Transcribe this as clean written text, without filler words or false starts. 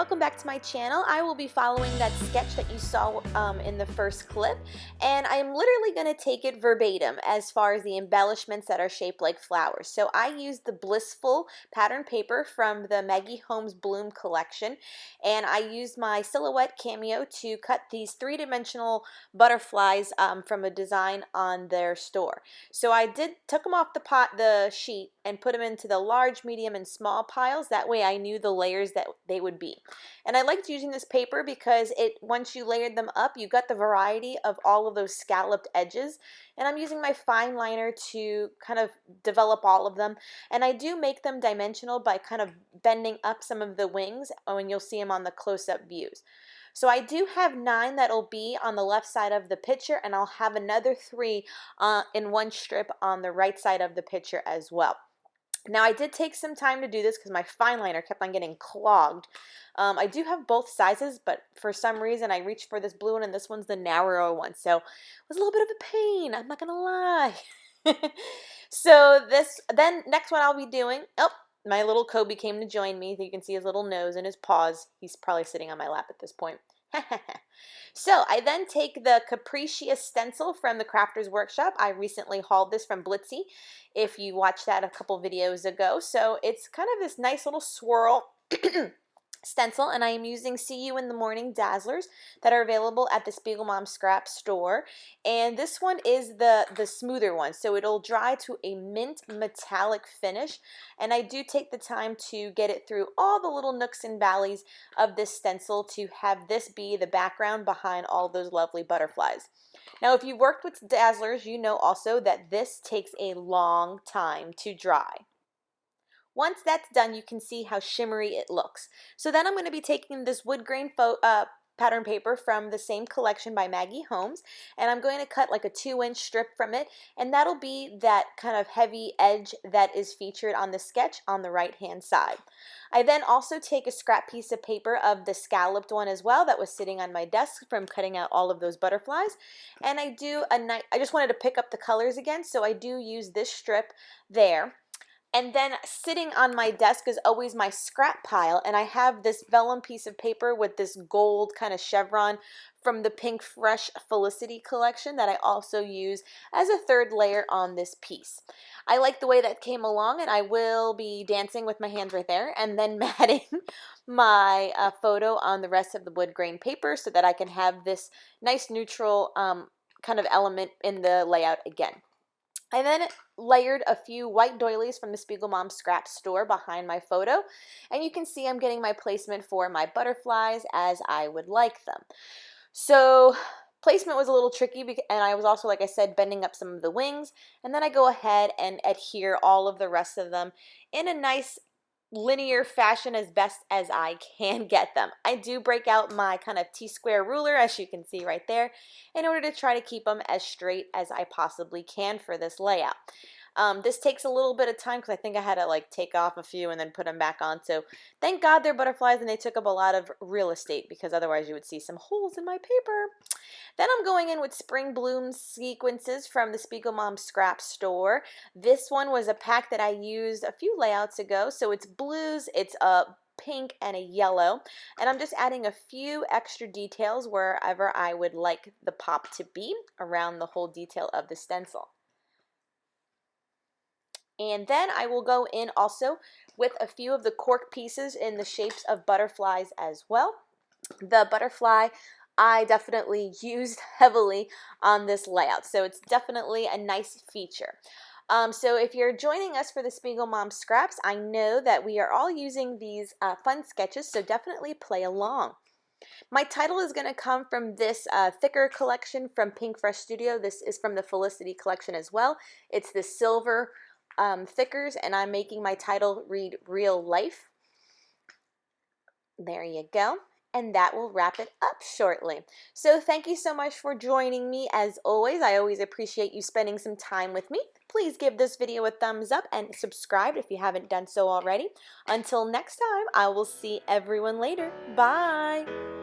welcome back to my channel. I will be following that sketch that you saw in the first clip, and I'm literally going to take it verbatim as far as the embellishments that are shaped like flowers. So I used the Blissful pattern paper from the Maggie Holmes Bloom collection, and I used my Silhouette Cameo to cut these three-dimensional butterflies from a design on their store. So I took them off the sheet and put them into the large, medium, and small piles. That way I knew the layers that they would be. And I liked using this paper because once you layered them up, you got the variety of all of those scalloped edges. And I'm using my fine liner to kind of develop all of them. And I do make them dimensional by kind of bending up some of the wings, and you'll see them on the close-up views. So I do have 9 that'll be on the left side of the picture, and I'll have another 3 in one strip on the right side of the picture as well. Now I did take some time to do this because my fine liner kept on getting clogged. I do have both sizes, but for some reason I reached for this blue one and this one's the narrower one. So it was a little bit of a pain, I'm not gonna lie. So then next one I'll be doing, my little Kobe came to join me. You can see his little nose and his paws. He's probably sitting on my lap at this point. So I then take the Capriccia stencil from the Crafters Workshop. I recently hauled this from Blitzy, if you watched that a couple videos ago. So it's kind of this nice little swirl stencil, and I am using See You in the Morning Dazzlers that are available at the Spiegel Mom Scrap store. And this one is the smoother one, so it'll dry to a mint metallic finish. And I do take the time to get it through all the little nooks and valleys of this stencil to have this be the background behind all those lovely butterflies. Now, if you've worked with Dazzlers, you know also that this takes a long time to dry. Once that's done, you can see how shimmery it looks. So then I'm going to be taking this wood grain pattern paper from the same collection by Maggie Holmes, and I'm going to cut like a 2-inch strip from it, and that'll be that kind of heavy edge that is featured on the sketch on the right-hand side. I then also take a scrap piece of paper of the scalloped one as well that was sitting on my desk from cutting out all of those butterflies, and I just wanted to pick up the colors again, so I do use this strip there. And then sitting on my desk is always my scrap pile, and I have this vellum piece of paper with this gold kind of chevron from the Pink Fresh Felicity collection that I also use as a third layer on this piece. I like the way that came along, and I will be dancing with my hands right there and then matting my photo on the rest of the wood grain paper so that I can have this nice neutral kind of element in the layout again. I then layered a few white doilies from the Spiegel Mom Scrap store behind my photo, and you can see I'm getting my placement for my butterflies as I would like them. So placement was a little tricky, and I was also, like I said, bending up some of the wings, and then I go ahead and adhere all of the rest of them in a nice linear fashion as best as I can get them. I do break out my kind of T-square ruler, as you can see right there, in order to try to keep them as straight as I possibly can for this layout. This takes a little bit of time because I think I had to like take off a few and then put them back on. So thank God they're butterflies and they took up a lot of real estate, because otherwise you would see some holes in my paper. Then I'm going in with Spring Bloom sequences from the Spiegel Mom Scrap store. This one was a pack that I used a few layouts ago. So it's blues, it's a pink, and a yellow. And I'm just adding a few extra details wherever I would like the pop to be around the whole detail of the stencil. And then I will go in also with a few of the cork pieces in the shapes of butterflies as well. The butterfly I definitely used heavily on this layout, so it's definitely a nice feature. So if you're joining us for the Spiegel Mom Scraps, I know that we are all using these fun sketches, so definitely play along. My title is going to come from this thicker collection from Pink Fresh Studio. This is from the Felicity collection as well. It's the silver thickers, and I'm making my title read Real Life. There you go. And that will wrap it up shortly. So thank you so much for joining me as always. I always appreciate you spending some time with me. Please give this video a thumbs up and subscribe if you haven't done so already. Until next time, I will see everyone later. Bye!